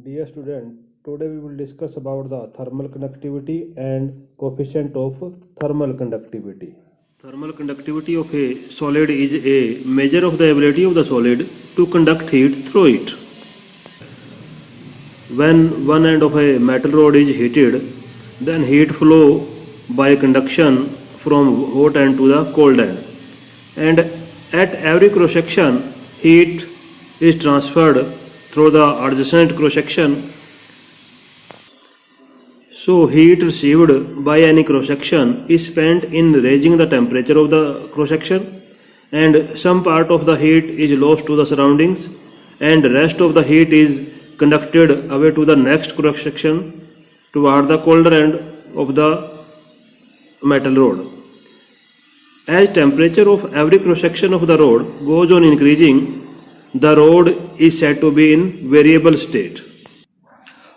Dear student, today we will discuss about the thermal conductivity and coefficient of thermal conductivity. Thermal conductivity of a solid is a measure of the ability of the solid to conduct heat through it. When one end of a metal rod is heated, then heat flow by conduction from hot end to the cold end. And at every cross section, heat is transferred through the adjacent cross section. So heat received by any cross section is spent in raising the temperature of the cross section, and some part of the heat is lost to the surroundings, and rest of the heat is conducted away to the next cross section toward the colder end of the metal rod. As temperature of every cross section of the rod goes on increasing, the rod is said to be in variable state.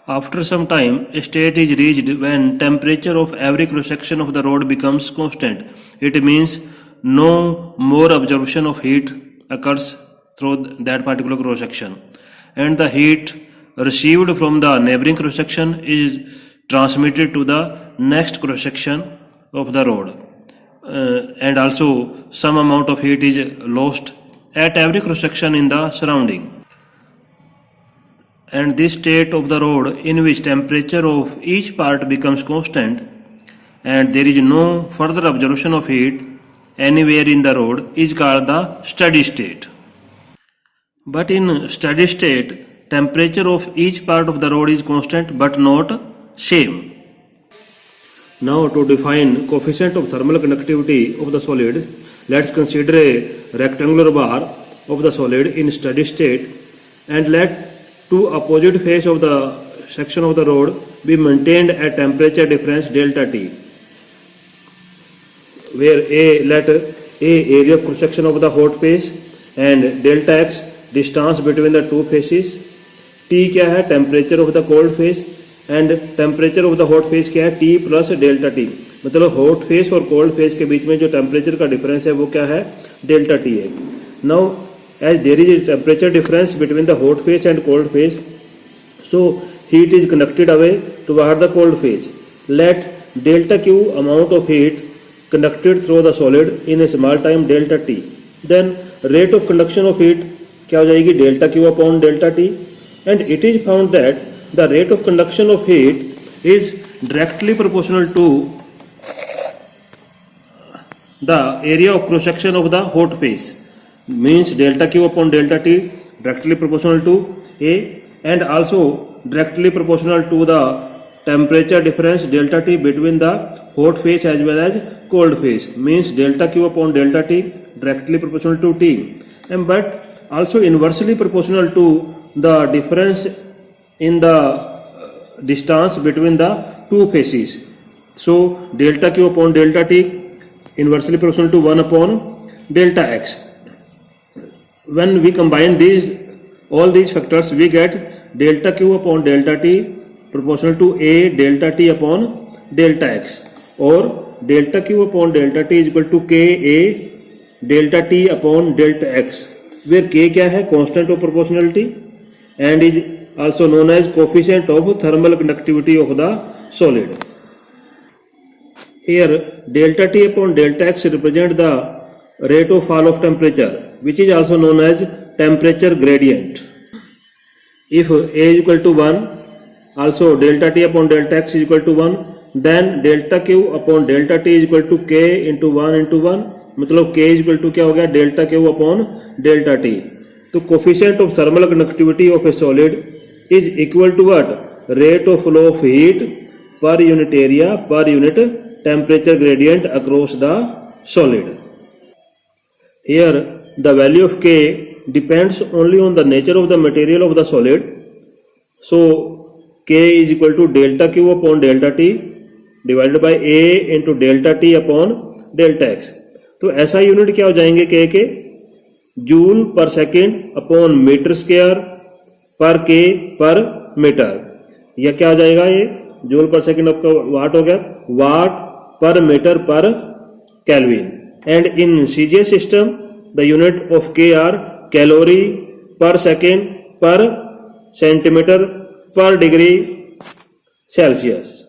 After some time, a state is reached when temperature of every cross section of the rod becomes constant. It means no more absorption of heat occurs through that particular cross section, and the heat received from the neighboring cross section is transmitted to the next cross section of the rod, and also some amount of heat is lost at every cross section in the surrounding. And this state of the rod in which temperature of each part becomes constant and there is no further absorption of heat anywhere in the rod is called the steady state. But in steady state, temperature of each part of the rod is constant but not same. Now to define coefficient of thermal conductivity of the solid, let's consider a rectangular bar of the solid in steady state, and let two opposite faces of the section of the rod be maintained at temperature difference delta T, where let A area of cross section of the hot face and delta X distance between the two faces, T क्या है temperature of the cold face and temperature of the hot face क्या है T plus delta T, मतलब hot face और cold face के बीच में जो temperature का difference है वो क्या है delta T है. Now as there is a temperature difference between the hot face and cold face, so heat is conducted away toward the cold face. Let delta Q amount of heat conducted through the solid in a small time delta T. Then rate of conduction of heat क्या हो जाएगी delta Q upon delta T, and it is found that the rate of conduction of heat is directly proportional to the area of cross section of the hot face. Means delta Q upon delta T directly proportional to A, and also directly proportional to the temperature difference delta T between the hot face as well as cold face. Means delta Q upon delta T directly proportional to T, and but also inversely proportional to the difference in the distance between the two faces. So delta Q upon delta T inversely proportional to 1 upon delta X. When we combine all these factors, we get delta Q upon delta T proportional to A delta T upon delta X, or delta Q upon delta T is equal to K A delta T upon delta X, where K क्या है constant of proportionality and is also known as coefficient of thermal conductivity of the solid. Here delta T upon delta X represent the rate of fall of temperature, which is also known as temperature gradient. If A is equal to 1, also delta T upon delta X is equal to 1, then delta Q upon delta T is equal to K into 1 into 1, मतलब K is equal to क्या हो गया delta Q upon delta T. तो coefficient of thermal conductivity of a solid is equal to what? Rate of flow of heat per unit area per unit temperature gradient across the solid. Here the value of K depends only on the nature of the material of the solid. So K is equal to delta Q upon delta T divided by A into delta T upon delta X. तो ऐसा unit क्या हो जाएंगे K के joule per second upon metre square per K per metre. यह क्या हो जाएगा, ये जूल पर सेकेंड आपका वाट हो गया, वाट per metre per kelvin. And in CGS system, the unit of K are calorie per second per centimeter per degree Celsius.